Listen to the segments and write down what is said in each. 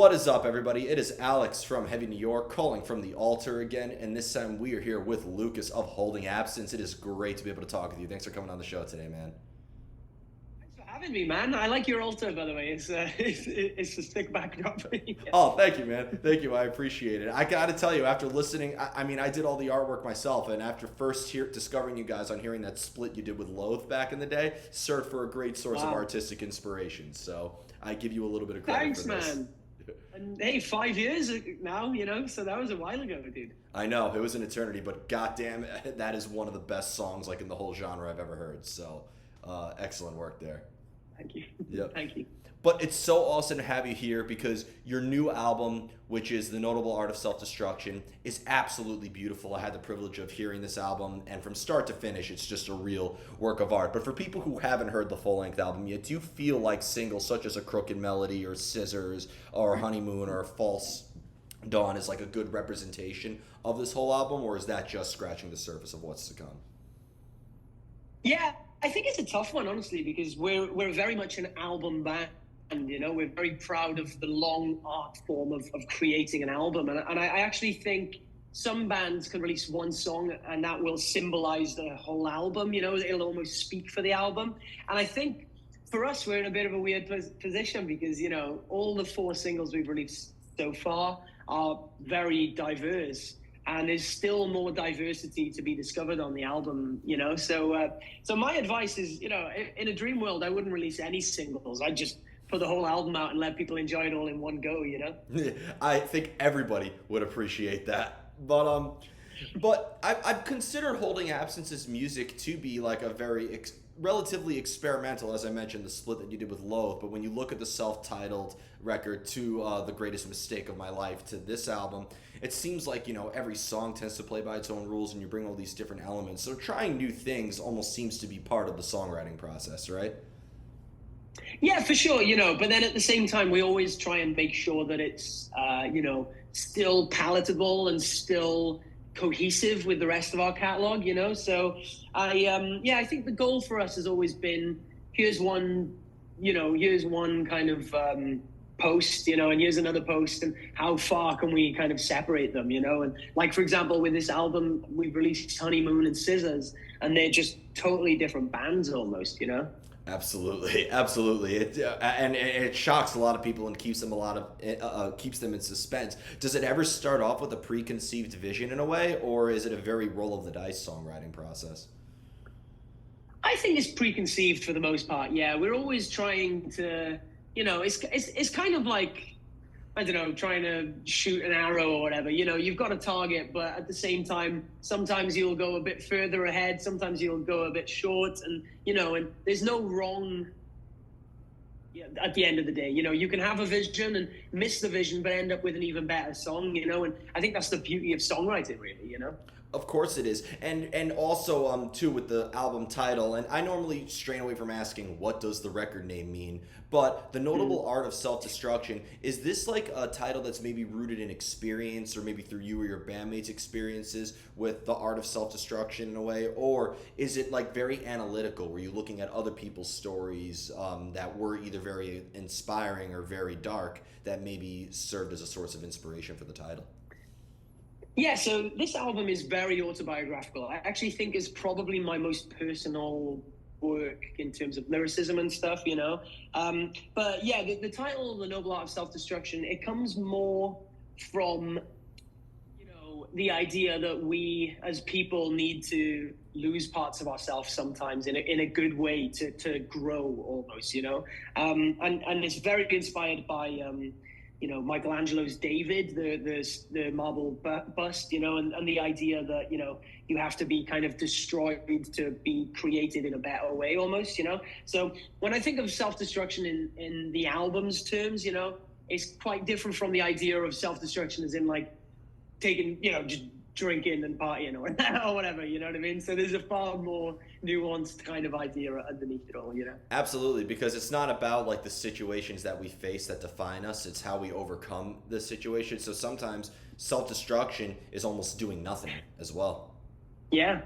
What is up, everybody? It is Alex from Heavy New York calling from the altar again, and this time we are here with Lucas of Holding Absence. It is great to be able to talk with you. Thanks for coming on the show today, man. Thanks for having me, man. I like your altar, by the way. It's a sick backdrop. Yeah. Oh, thank you, man. Thank you. I appreciate it. I got to tell you, after listening, I mean, I did all the artwork myself, and after first discovering you guys on hearing that split you did with Loathe back in the day, served for a great source of Wow. artistic inspiration. So I give you a little bit of credit Thanks, for this. man. And hey, 5 years now, so that was a while ago, dude. I know it was an eternity, but goddamn, that is one of the best songs like in the whole genre I've ever heard. So, excellent work there. Thank you. Yep. Thank you. But it's so awesome to have you here because your new album, which is The Notable Art of Self-Destruction, is absolutely beautiful. I had the privilege of hearing this album, and from start to finish, it's just a real work of art. But for people who haven't heard the full-length album yet, do you feel like singles such as A Crooked Melody or Scissors or Honeymoon or False Dawn is like a good representation of this whole album, or is that just scratching the surface of what's to come? Yeah, I think it's a tough one, honestly, because we're very much an album band. We're very proud of the long art form of creating an album. And I actually think some bands can release one song and that will symbolize the whole album, it'll almost speak for the album. And I think for us, we're in a bit of a weird position because, all the four singles we've released so far are very diverse. And there's still more diversity to be discovered on the album, So my advice is, in a dream world, I wouldn't release any singles. I'd just put the whole album out and let people enjoy it all in one go. I think everybody would appreciate that. But I've considered Holding Absence's music to be like a very relatively experimental, as I mentioned, the split that you did with Loathe. But when you look at the self-titled record to The Greatest Mistake of My Life to this album, it seems like, every song tends to play by its own rules and you bring all these different elements. So trying new things almost seems to be part of the songwriting process, right? Yeah, for sure, but then at the same time, we always try and make sure that it's, still palatable and still cohesive with the rest of our catalog. So I think the goal for us has always been, here's one kind of post, and here's another post, and how far can we kind of separate them, and like, for example, with this album, we've released Honeymoon and Scissors, and they're just totally different bands almost. Absolutely. And it shocks a lot of people and keeps them keeps them in suspense. Does it ever start off with a preconceived vision in a way, or is it a very roll of the dice songwriting process? I think it's preconceived for the most part. Yeah, we're always trying to, it's kind of like, I don't know, trying to shoot an arrow or whatever. You've got a target, but at the same time, sometimes you'll go a bit further ahead, sometimes you'll go a bit short, and and there's no wrong. Yeah, at the end of the day, you can have a vision and miss the vision, but end up with an even better song. And I think that's the beauty of songwriting, really. Of course it is, and also too with the album title. And I normally strain away from asking what does the record name mean, but The Notable Art of Self-Destruction, is this like a title that's maybe rooted in experience, or maybe through you or your bandmates' experiences with the art of self-destruction in a way, or is it like very analytical, where you're looking at other people's stories that were either very inspiring or very dark that maybe served as a source of inspiration for the title? Yeah, so this album is very autobiographical. I actually think it's probably my most personal work in terms of lyricism and stuff. But yeah, the title, The Noble Art of Self-Destruction, it comes more from, the idea that we as people need to lose parts of ourselves sometimes in a good way to grow almost. And it's very inspired by, Michelangelo's David, the marble bust, and the idea that, you have to be kind of destroyed to be created in a better way almost. So when I think of self-destruction in the album's terms, it's quite different from the idea of self-destruction as in like taking, just drinking and partying or whatever, you know what I mean? So there's a far more nuanced kind of idea underneath it all. Absolutely, because it's not about like the situations that we face that define us, it's how we overcome the situation. So sometimes self-destruction is almost doing nothing as well. Yeah,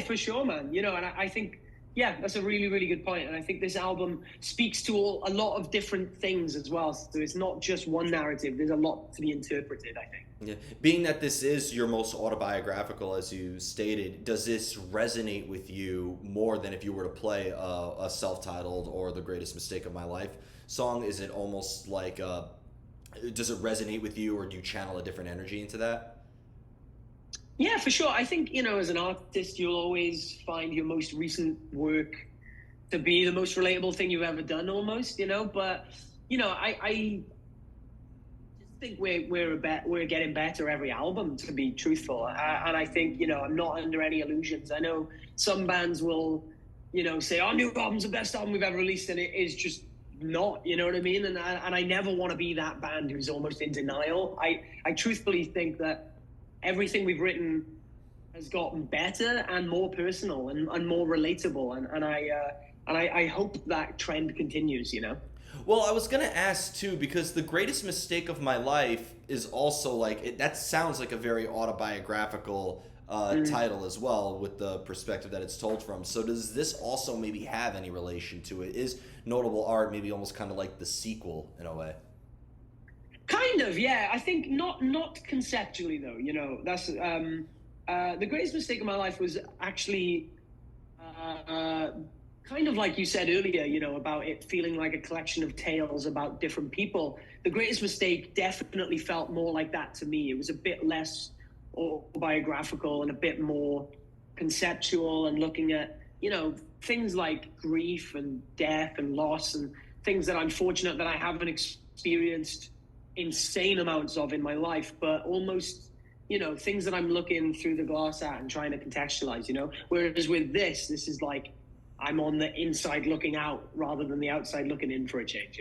for sure, man. And I think, Yeah, that's a really, really good point. And I think this album speaks to a lot of different things as well. So it's not just one narrative. There's a lot to be interpreted, I think. Yeah. Being that this is your most autobiographical, as you stated, does this resonate with you more than if you were to play a self-titled or The Greatest Mistake of My Life song? Is it almost like, does it resonate with you, or do you channel a different energy into that? Yeah, for sure. I think, as an artist, you'll always find your most recent work to be the most relatable thing you've ever done almost. But, I just think we're getting better every album, to be truthful. And I think, I'm not under any illusions. I know some bands will, say our new album's the best album we've ever released, and it is just not, you know what I mean? And I never want to be that band who's almost in denial. I truthfully think that everything we've written has gotten better and more personal and more relatable. And I hope that trend continues. Well, I was gonna ask too, because The Greatest Mistake of My Life is also like that sounds like a very autobiographical title as well, with the perspective that it's told from. So does this also maybe have any relation to it? Is Notable Art maybe almost kind of like the sequel in a way? Kind of, yeah. I think not conceptually though. That's the greatest mistake of my life was actually kind of like you said earlier. About it feeling like a collection of tales about different people. The greatest mistake definitely felt more like that to me. It was a bit less autobiographical and a bit more conceptual, and looking at things like grief and death and loss, and things that I'm fortunate that I haven't experienced insane amounts of in my life, but almost things that I'm looking through the glass at and trying to contextualize. Whereas with this is like I'm on the inside looking out rather than the outside looking in, for a change.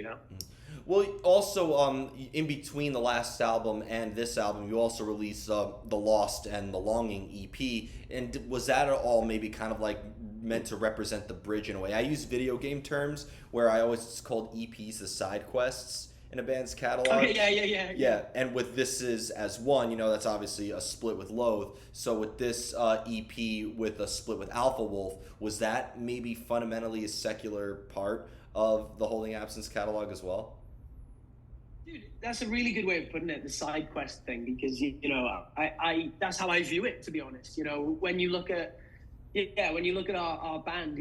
Well, also, in between the last album and this album, you also released the Lost and the Longing EP. And was that at all maybe kind of like meant to represent the bridge in a way? I use video game terms where I always called EPs the side quests in a band's catalog. Okay, yeah. Yeah, and with This Is As One, that's obviously a split with Loathe. So with this EP with a split with Alpha Wolf, was that maybe fundamentally a secular part of the Holding Absence catalog as well? Dude, that's a really good way of putting it, the side quest thing, because I that's how I view it, to be honest. When you look at our band,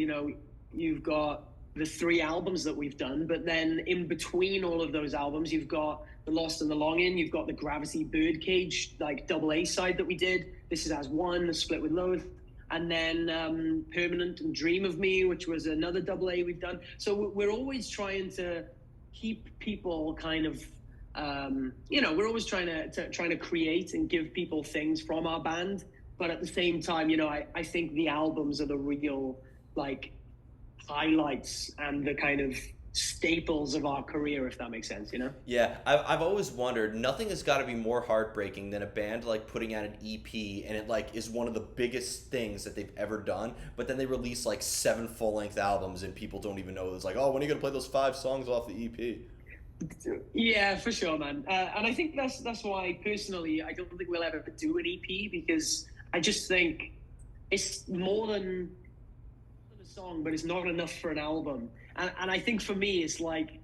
you've got the 3 albums that we've done, but then in between all of those albums, you've got the Lost and the Longing, you've got the Gravity Birdcage, like double A side that we did. This Is As One, the split with Loathe, and then Permanent and Dream of Me, which was another double A we've done. So we're always trying to keep people kind of, we're always trying to create and give people things from our band, but at the same time, I think the albums are the real like highlights and the kind of staples of our career, if that makes sense. Yeah, I've always wondered, nothing has got to be more heartbreaking than a band like putting out an EP and it like is one of the biggest things that they've ever done, but then they release like 7 full-length albums and people don't even know. It's like, oh, when are you gonna play those 5 songs off the EP? Yeah, for sure, man. And I think that's why personally I don't think we'll ever do an EP, because I just think it's more than a song, but it's not enough for an album. And I think for me, it's like,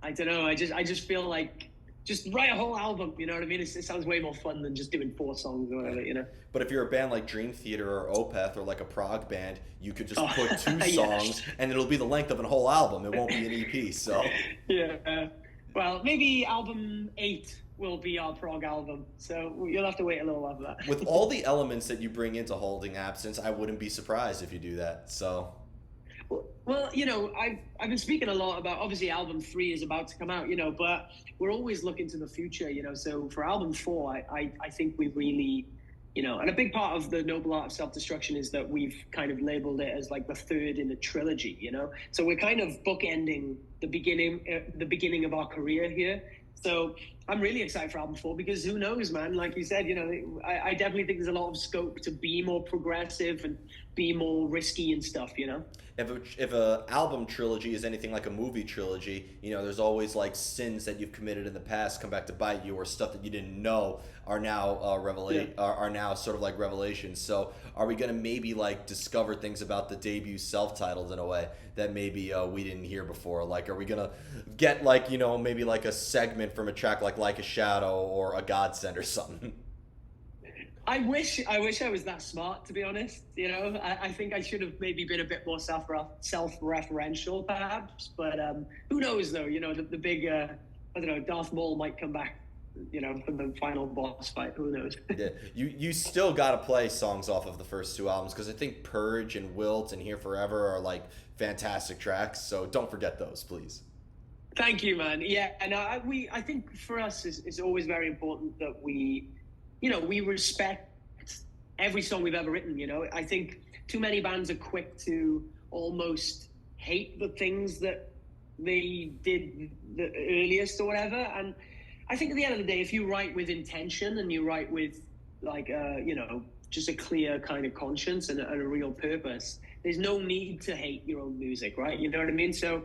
I don't know. I just feel like just write a whole album. You know what I mean? It sounds way more fun than just doing 4 songs or whatever. But if you're a band like Dream Theater or Opeth or like a prog band, you could just put 2 songs and it'll be the length of a whole album. It won't be an EP. So yeah. Well, maybe album 8 will be our prog album, so you'll have to wait a little while for that. With all the elements that you bring into Holding Absence, I wouldn't be surprised if you do that. So, well, I've been speaking a lot about, obviously album 3 is about to come out, but we're always looking to the future, So for album 4, I think we really, and a big part of the Noble Art of Self-Destruction is that we've kind of labeled it as like the 3rd in a trilogy, So we're kind of bookending the beginning of our career here. So I'm really excited for album 4, because who knows, man? Like you said, I definitely think there's a lot of scope to be more progressive and be more risky and stuff, If a album trilogy is anything like a movie trilogy, there's always like sins that you've committed in the past come back to bite you, or stuff that you didn't know are now Yeah. are now sort of like revelations. So, are we gonna maybe like discover things about the debut self-titled in a way that maybe we didn't hear before? Like, are we gonna get like maybe like a segment from a track like a Shadow or a Godsend or something? I wish I was that smart, to be honest. I think I should have maybe been a bit more self-referential, perhaps. But who knows, though? The big, I don't know, Darth Maul might come back, for the final boss fight. Who knows? Yeah, you still got to play songs off of the first two albums, because I think Purge and Wilt and Here Forever are like fantastic tracks. So don't forget those, please. Thank you, man. Yeah, and I think for us, it's always very important that we respect every song we've ever written. I think too many bands are quick to almost hate the things that they did the earliest or whatever. And I think at the end of the day, if you write with intention and you write with like just a clear kind of conscience and a real purpose, there's no need to hate your own music, right? You know what I mean? So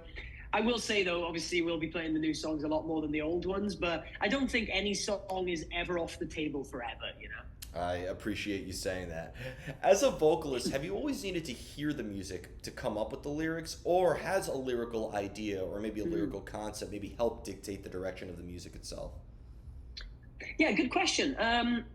I will say, though, obviously we'll be playing the new songs a lot more than the old ones, but I don't think any song is ever off the table forever. I appreciate you saying that. As a vocalist, have you always needed to hear the music to come up with the lyrics, or has a lyrical idea or maybe a lyrical concept maybe helped dictate the direction of the music itself? Yeah, good question.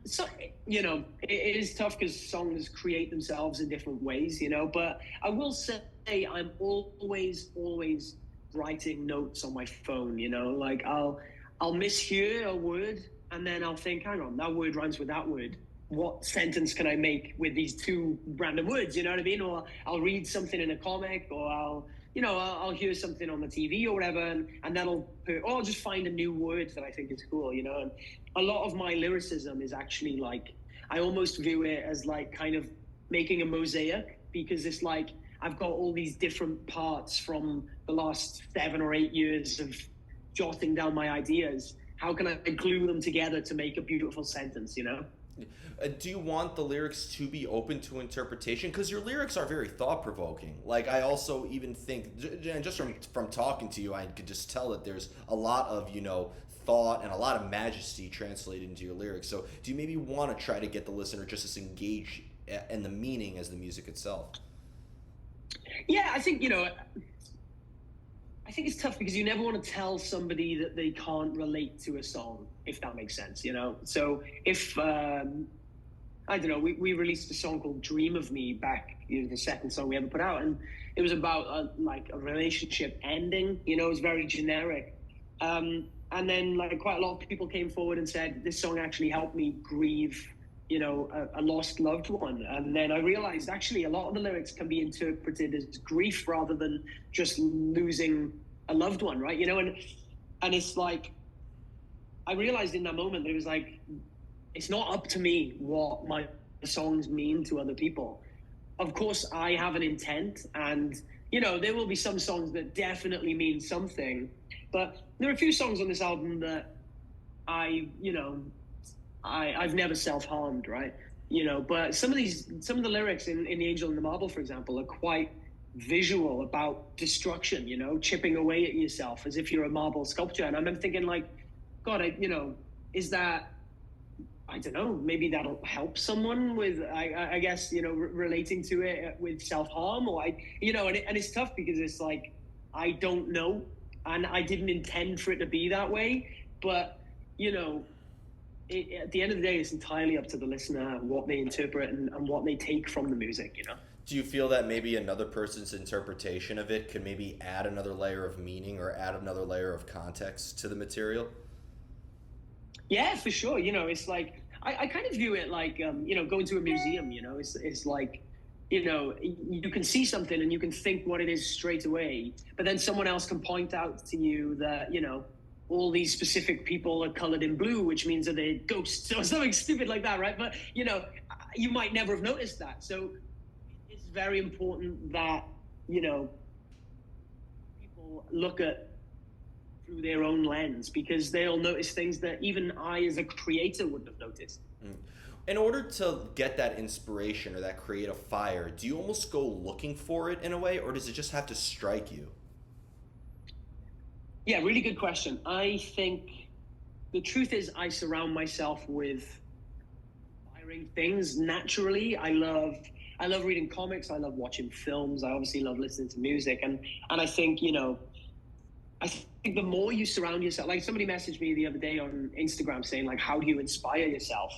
So, it is tough because songs create themselves in different ways, but I will say I'm always writing notes on my phone, like I'll mishear a word and then I'll think, hang on, that word rhymes with that word. What sentence can I make with these two random words? You know what I mean? Or I'll read something in a comic, or I'll hear something on the TV or whatever, and or I'll just find a new word that I think is cool, And a lot of my lyricism is actually like, I almost view it as like kind of making a mosaic, because it's like I've got all these different parts from the last 7 or 8 years of jotting down my ideas. How can I glue them together to make a beautiful sentence? Do you want the lyrics to be open to interpretation? Because your lyrics are very thought provoking. Like, I also even think, just from talking to you, I could just tell that there's a lot of thought and a lot of majesty translated into your lyrics. So, do you maybe want to try to get the listener just as engaged in the meaning as the music itself? Yeah, I think it's tough because you never want to tell somebody that they can't relate to a song, if that makes sense. So if I don't know, we released a song called "Dream of Me" back, the second song we ever put out, and it was about like a relationship ending. It was very generic, and then like quite a lot of people came forward and said this song actually helped me grieve, a lost loved one. And then I realized actually a lot of the lyrics can be interpreted as grief rather than just losing a loved one, right? And it's like, I realized in that moment that it was like, it's not up to me what my songs mean to other people. Of course, I have an intent, and there will be some songs that definitely mean something, but there are a few songs on this album that I've never self-harmed, right? But some of the lyrics in The Angel and the Marble, for example, are quite visual about destruction, chipping away at yourself as if you're a marble sculpture. And I'm thinking like, God, is that, I don't know, maybe that'll help someone with, I guess, relating to it with self-harm, or and it's tough because it's like, I don't know, and I didn't intend for it to be that way, but, at the end of the day, it's entirely up to the listener what they interpret and what they take from the music. Do you feel that maybe another person's interpretation of it could maybe add another layer of meaning or add another layer of context to the material? Yeah, for sure. It's like, I kind of view it like, going to a museum, it's like, you can see something and you can think what it is straight away, but then someone else can point out to you that, all these specific people are colored in blue, which means that they're ghosts or something stupid like that, right? But, you might never have noticed that. So it's very important that, people look at through their own lens, because they'll notice things that even I as a creator wouldn't have noticed. In order to get that inspiration or that creative fire, do you almost go looking for it in a way, or does it just have to strike you? Yeah, really good question. I think the truth is I surround myself with inspiring things naturally. I love reading comics. I love watching films. I obviously love listening to music, and I think I think the more you surround yourself, like somebody messaged me the other day on Instagram saying like, how do you inspire yourself?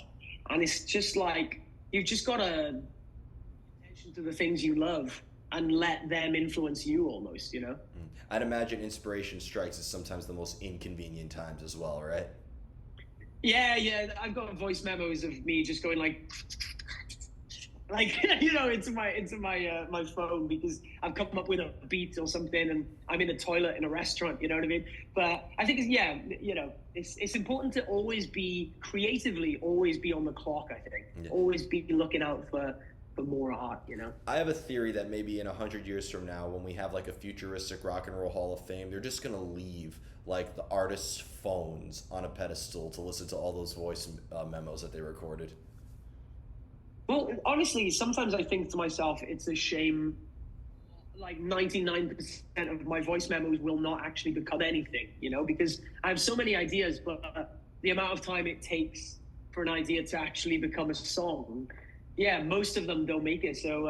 And it's just like you've just got to pay attention to the things you love and let them influence you almost, you know? I'd imagine inspiration strikes is sometimes the most inconvenient times as well, right? Yeah, yeah. I've got voice memos of me just going like into my my phone because I've come up with a beat or something and I'm in a toilet in a restaurant, you know what I mean? But I think yeah, it's important to always be creatively, always be on the clock. I think Yeah. always be looking out for more art, you know. I have a theory that maybe in 100 years from now, when we have like a futuristic rock and roll Hall of Fame, they're just gonna leave like the artists' phones on a pedestal to listen to all those voice memos that they recorded. Well, honestly, sometimes I think to myself, it's a shame. Like 99% of my voice memos will not actually become anything, because I have so many ideas, but the amount of time it takes for an idea to actually become a song, yeah, most of them don't make it. So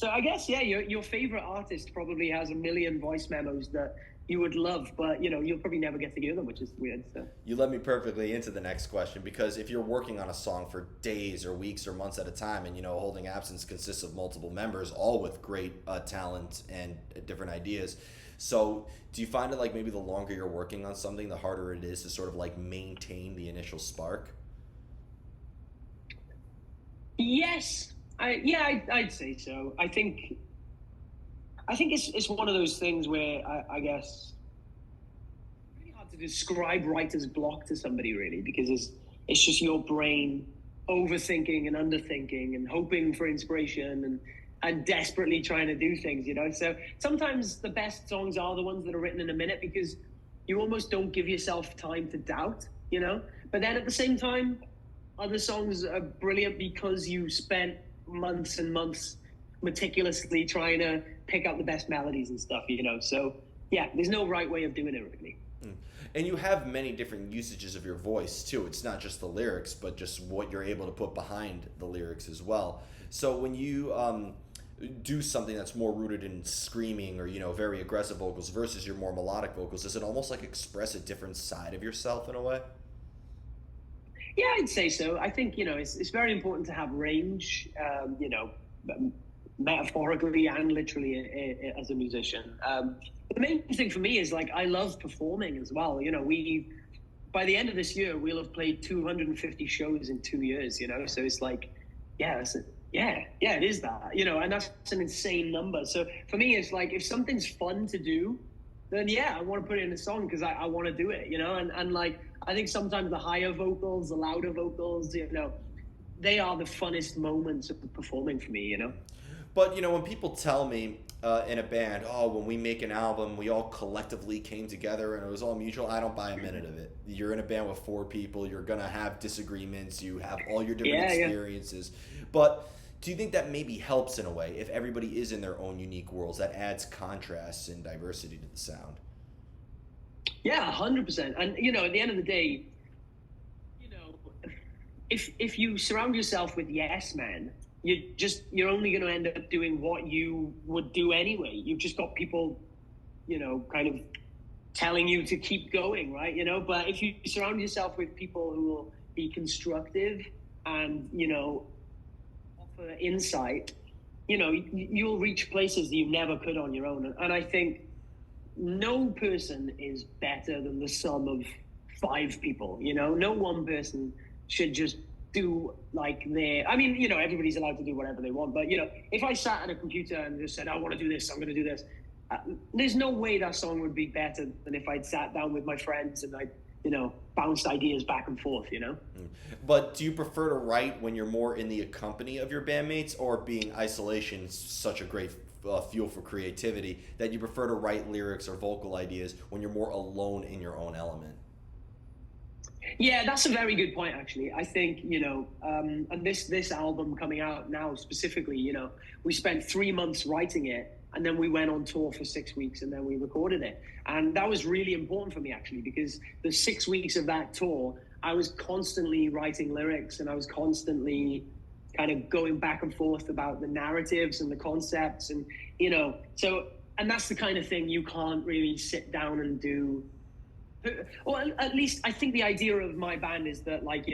I guess, yeah, your favorite artist probably has a million voice memos that you would love, but you'll probably never get to hear them, which is weird. So. You led me perfectly into the next question because if you're working on a song for days or weeks or months at a time, and Holding Absence consists of multiple members, all with great talent and different ideas. So, do you find it like maybe the longer you're working on something, the harder it is to sort of like maintain the initial spark? Yes, I'd say so. I think it's one of those things where I guess it's really hard to describe writer's block to somebody really because it's just your brain overthinking and underthinking and hoping for inspiration and desperately trying to do things. So sometimes the best songs are the ones that are written in a minute because you almost don't give yourself time to doubt. But then at the same time, other songs are brilliant because you spent months and months meticulously trying to pick out the best melodies and stuff. So yeah, there's no right way of doing it really. And you have many different usages of your voice too. It's not just the lyrics, but just what you're able to put behind the lyrics as well. So when you do something that's more rooted in screaming or very aggressive vocals versus your more melodic vocals, does it almost like express a different side of yourself in a way? Yeah, I'd say so. I think it's very important to have range. Metaphorically and literally as a musician. The main thing for me is like I love performing as well. We by the end of this year we'll have played 250 shows in 2 years. So it's like, yeah, yeah, it is that. And that's an insane number. So for me, it's like if something's fun to do, then yeah, I want to put it in a song because I want to do it. And like I think sometimes the higher vocals, the louder vocals, they are the funnest moments of performing for me. But when people tell me in a band, oh, when we make an album, we all collectively came together and it was all mutual, I don't buy a minute of it. You're in a band with four people, you're gonna have disagreements, you have all your different experiences. Yeah. But do you think that maybe helps in a way if everybody is in their own unique worlds? That adds contrast and diversity to the sound. Yeah, 100%. And at the end of the day, if you surround yourself with yes men, you're only going to end up doing what you would do anyway. You've just got people, kind of telling you to keep going, right? But if you surround yourself with people who will be constructive and offer insight, you'll reach places that you never could on your own. And I think no person is better than the sum of five people. No one person should just do like everybody's allowed to do whatever they want, but if I sat at a computer and just said I want to do this, I'm going to do this, there's no way that song would be better than if I'd sat down with my friends and I bounced ideas back and forth. But do you prefer to write when you're more in the company of your bandmates, or being isolation is such a great fuel for creativity that you prefer to write lyrics or vocal ideas when you're more alone in your own element? Yeah, that's a very good point, actually. I think, and this album coming out now specifically, we spent 3 months writing it, and then we went on tour for 6 weeks, and then we recorded it. And that was really important for me, actually, because the 6 weeks of that tour, I was constantly writing lyrics, and I was constantly kind of going back and forth about the narratives and the concepts, and and that's the kind of thing you can't really sit down and do. Well, at least I think the idea of my band is that, like,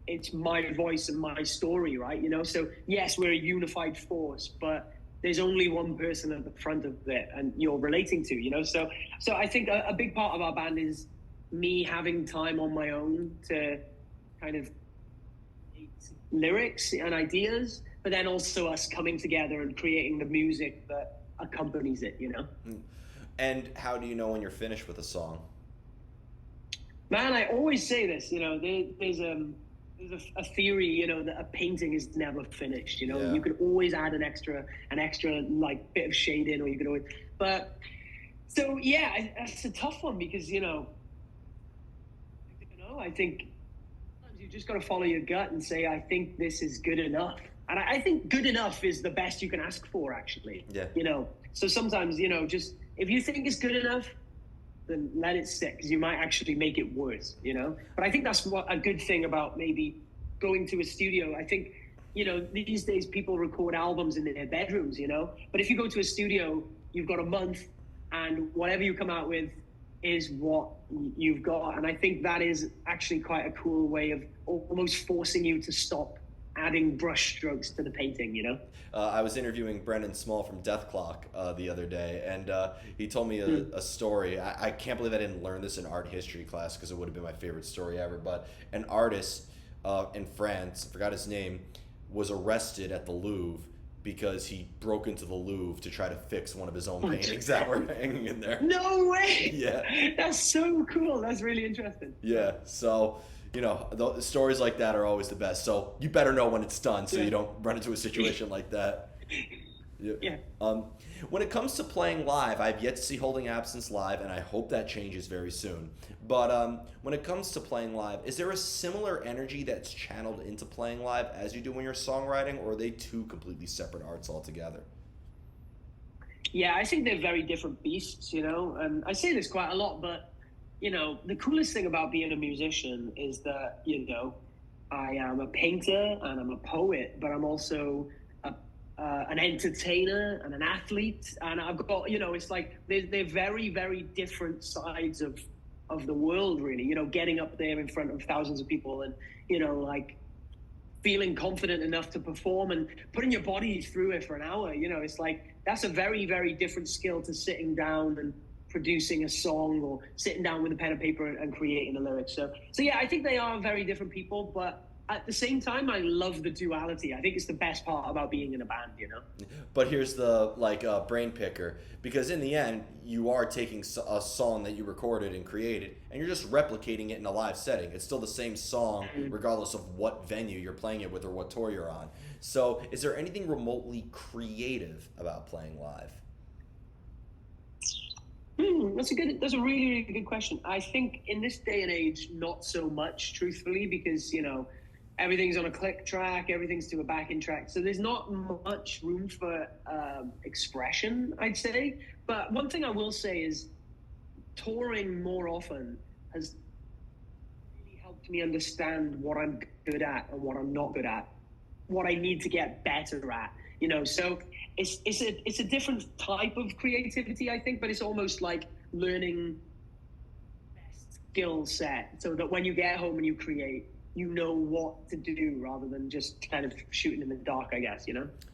it's my voice and my story, right? So yes, we're a unified force, but there's only one person at the front of it, and you're relating to. So I think a big part of our band is me having time on my own to kind of lyrics and ideas, but then also us coming together and creating the music that accompanies it. And how do you know when you're finished with a song? Man, I always say this. There's a theory, that a painting is never finished. Yeah. You can always add an extra like bit of shade in, or you can always. But so yeah, that's a tough one because I think sometimes you just got to follow your gut and say, I think this is good enough, and I think good enough is the best you can ask for, actually. Yeah. So sometimes just if you think it's good enough, then let it sit, because you might actually make it worse, But I think that's what a good thing about maybe going to a studio. I think, these days people record albums in their bedrooms, But if you go to a studio, you've got a month, and whatever you come out with is what you've got. And I think that is actually quite a cool way of almost forcing you to stop adding brush strokes to the painting. I was interviewing Brendan Small from Death Clock the other day, and he told me a story. I can't believe I didn't learn this in art history class, because it would have been my favorite story ever. But an artist in France, I forgot his name, was arrested at the Louvre because he broke into the Louvre to try to fix one of his own paintings that were hanging in there. No way! Yeah. That's so cool. That's really interesting. Yeah, so... the stories like that are always the best. So you better know when it's done, so you don't run into a situation like that. Yeah. When it comes to playing live, I've yet to see Holding Absence live, and I hope that changes very soon. But when it comes to playing live, is there a similar energy that's channeled into playing live as you do when you're songwriting, or are they two completely separate arts altogether? Yeah, I think they're very different beasts, And I say this quite a lot, but the coolest thing about being a musician is that, I am a painter and I'm a poet, but I'm also an entertainer and an athlete. And I've got, it's like they're very, very different sides of the world, really, getting up there in front of thousands of people and, like feeling confident enough to perform and putting your body through it for an hour. It's like, that's a very, very different skill to sitting down and producing a song, or sitting down with a pen and paper and creating a lyric. So yeah, I think they are very different people, but at the same time, I love the duality. I think it's the best part about being in a band, But here's the brain picker, because in the end, you are taking a song that you recorded and created, and you're just replicating it in a live setting. It's still the same song, regardless of what venue you're playing it with or what tour you're on. So is there anything remotely creative about playing live? That's a really, really good question. I think in this day and age, not so much, truthfully, because, everything's on a click track, everything's to a backing track. So there's not much room for expression, I'd say. But one thing I will say is touring more often has really helped me understand what I'm good at and what I'm not good at, what I need to get better at. So it's a different type of creativity, I think, but it's almost like learning best skill set, so that when you get home and you create, you know what to do rather than just kind of shooting in the dark, I guess,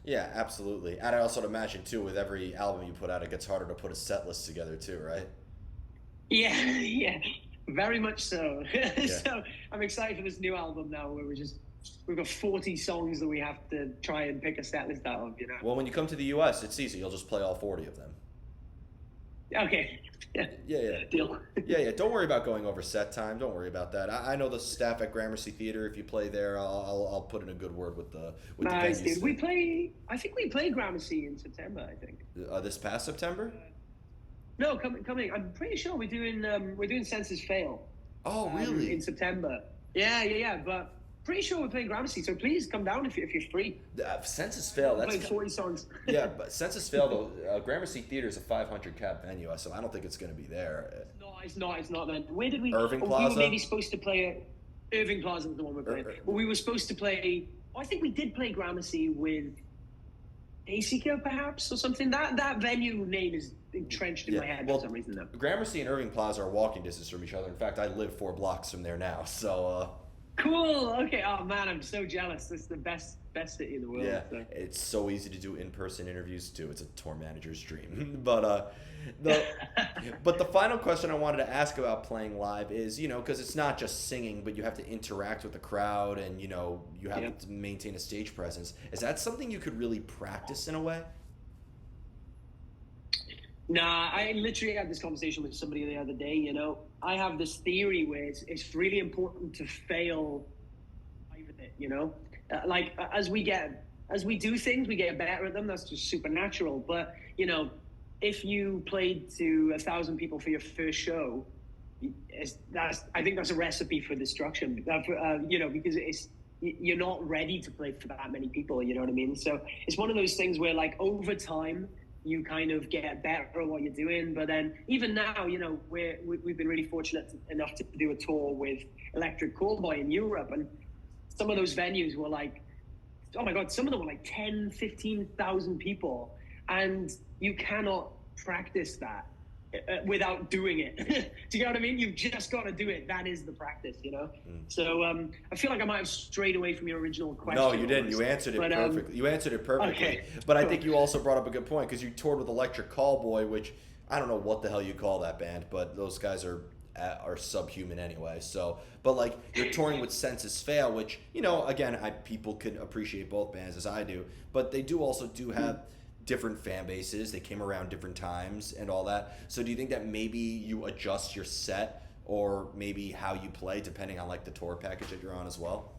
Yeah, absolutely. And I also imagine too, with every album you put out, it gets harder to put a set list together too, right? Yeah, very much so. Yeah. So I'm excited for this new album now, where we've got 40 songs that we have to try and pick a set list out of, Well, when you come to the U.S., it's easy. You'll just play all 40 of them. Okay. Yeah. Deal. Yeah. Don't worry about going over set time. Don't worry about that. I know the staff at Gramercy Theater. If you play there, I'll put in a good word with the nice, venues. Dude. I think we play Gramercy in September, I think. This past September? No, coming. I'm pretty sure we're doing Senses Fail. Oh, in really? September. Yeah. But pretty sure we're playing Gramercy, so please come down if you're free. Census Fail. We're That's playing 40 songs. yeah, but Census Fail though. Gramercy Theater is a 500 cap venue, so I don't think it's going to be there. It's not, man. Where did we? Irving Oh, we were Plaza. maybe supposed to play at Irving Plaza, is the one we're playing. But we were supposed to play. Oh, I think we did play Gramercy with Daysseeker, perhaps, or something. That venue name is entrenched in my head for some reason, though. Gramercy and Irving Plaza are walking distance from each other. In fact, I live 4 blocks from there now, so. Cool. Okay. Oh man, I'm so jealous. This is the best city in the world. Yeah, so. it's so easy to do in-person interviews too. It's a tour manager's dream. But the but the final question I wanted to ask about playing live is, because it's not just singing, but you have to interact with the crowd, and you have to maintain a stage presence. Is that something you could really practice in a way? Nah, I literally had this conversation with somebody the other day. I have this theory where it's really important to fail with it. As we do things, we get better at them. That's just supernatural. But if you played to 1,000 people for your first show, I think that's a recipe for destruction. Because you're not ready to play for that many people. You know what I mean? So it's one of those things where, like, over time, you kind of get better at what you're doing. But then even now, we've been really fortunate enough to do a tour with Electric Callboy in Europe. And some of those venues were like, oh my God, some of them were like 10, 15,000 people. And you cannot practice that without doing it. Do you know what I mean? You've just got to do it. That is the practice, So I feel like I might have strayed away from your original question. No, you didn't. You answered it perfectly. You answered it perfectly. Okay, but I think you also brought up a good point, because you toured with Electric Callboy, which I don't know what the hell you call that band, but those guys are subhuman anyway. So, but like, you're touring with Census Fail, which, again, people can appreciate both bands as I do, but they also have different fan bases. They came around different times and all that. So do you think that maybe you adjust your set, or maybe how you play, depending on like the tour package that you're on as well?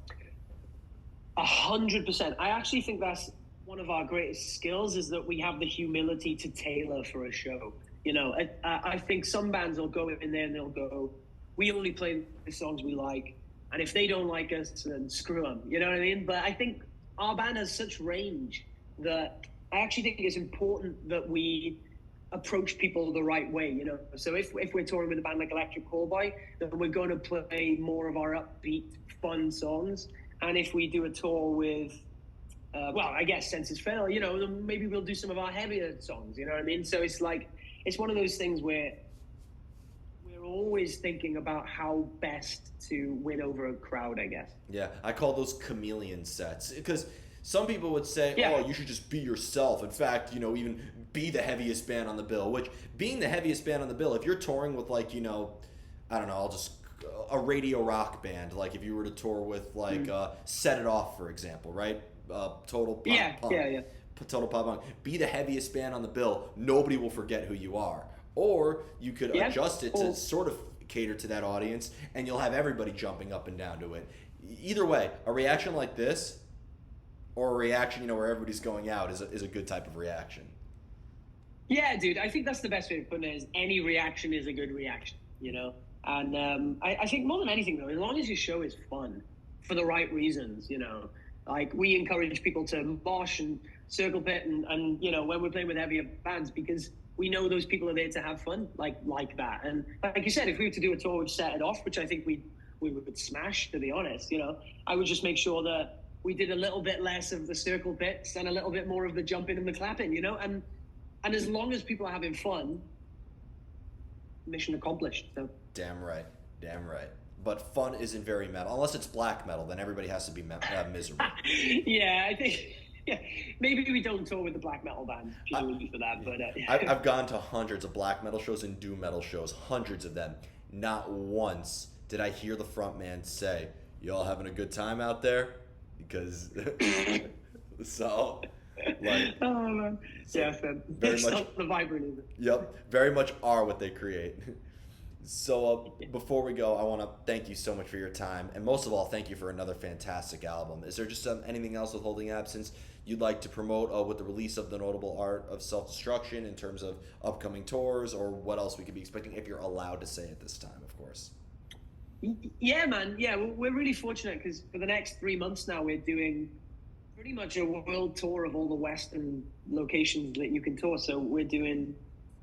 100%. I actually think that's one of our greatest skills, is that we have the humility to tailor for a show. I think some bands will go in there and they'll go, we only play the songs we like, and if they don't like us, then screw them. You know what I mean? But I think our band has such range that I actually think it's important that we approach people the right way. So if we're touring with a band like Electric Callboy, then we're going to play more of our upbeat, fun songs. And if we do a tour with, I guess Census Fail, then maybe we'll do some of our heavier songs. You know what I mean? So it's like, it's one of those things where we're always thinking about how best to win over a crowd, I guess. Yeah, I call those chameleon sets, because some people would say, you should just be yourself. In fact, even be the heaviest band on the bill, which, being the heaviest band on the bill, if you're touring with like, I don't know, a radio rock band, like if you were to tour with like Set It Off, for example, right? Total pop punk. Yeah. Total pop punk. Be the heaviest band on the bill. Nobody will forget who you are. Or you could adjust it to sort of cater to that audience, and you'll have everybody jumping up and down to it. Either way, a reaction like this, or a reaction, where everybody's going out, is a good type of reaction. Yeah, dude, I think that's the best way of putting it, is any reaction is a good reaction, And I think more than anything, though, as long as your show is fun for the right reasons, like we encourage people to mosh and circle pit and when we're playing with heavier bands, because we know those people are there to have fun like that. And like you said, if we were to do a tour with Set It Off, which I think we would smash, to be honest, I would just make sure that we did a little bit less of the circle pits and a little bit more of the jumping and the clapping, and as long as people are having fun, mission accomplished. So damn right. But fun isn't very metal, unless it's black metal. Then everybody has to be miserable. Yeah, I think. Yeah, maybe we don't tour with the black metal band purely for that. But I've gone to hundreds of black metal shows and doom metal shows, hundreds of them. Not once did I hear the front man say, "Y'all having a good time out there?" Because so. Like, oh man, so yeah, very much not the vibrant, is it? Yep, very much are what they create. So before we go, I want to thank you so much for your time, and most of all, thank you for another fantastic album. Is there just anything else with Holding Absence you'd like to promote with the release of The Notable Art of Self-Destruction, in terms of upcoming tours, or what else we could be expecting, if you're allowed to say at this time, of course? Yeah, man. Yeah, we're really fortunate because for the next 3 months now, we're doing pretty much a world tour of all the Western locations that you can tour. So we're doing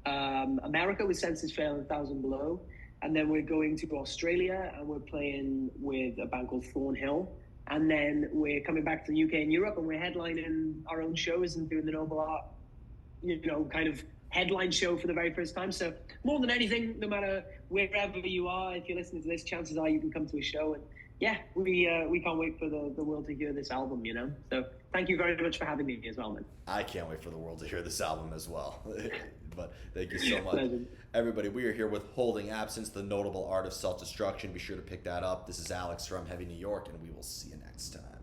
America with Senses Fail and Thousand Below, and then we're going to Australia and we're playing with a band called Thornhill, and then we're coming back to the UK and Europe and we're headlining our own shows and doing the Noble Art, kind of headline show for the very first time. So more than anything, no matter wherever you are, if you're listening to this, chances are you can come to a show. And yeah, we can't wait for the world to hear this album. So thank you very much for having me as well, man. I can't wait for the world to hear this album as well. But thank you so much. Pleasure. Everybody, we are here with Holding Absence, the notable art of self-destruction. Be sure to pick that up. This is Alex from Heavy New York, and we will see you next time.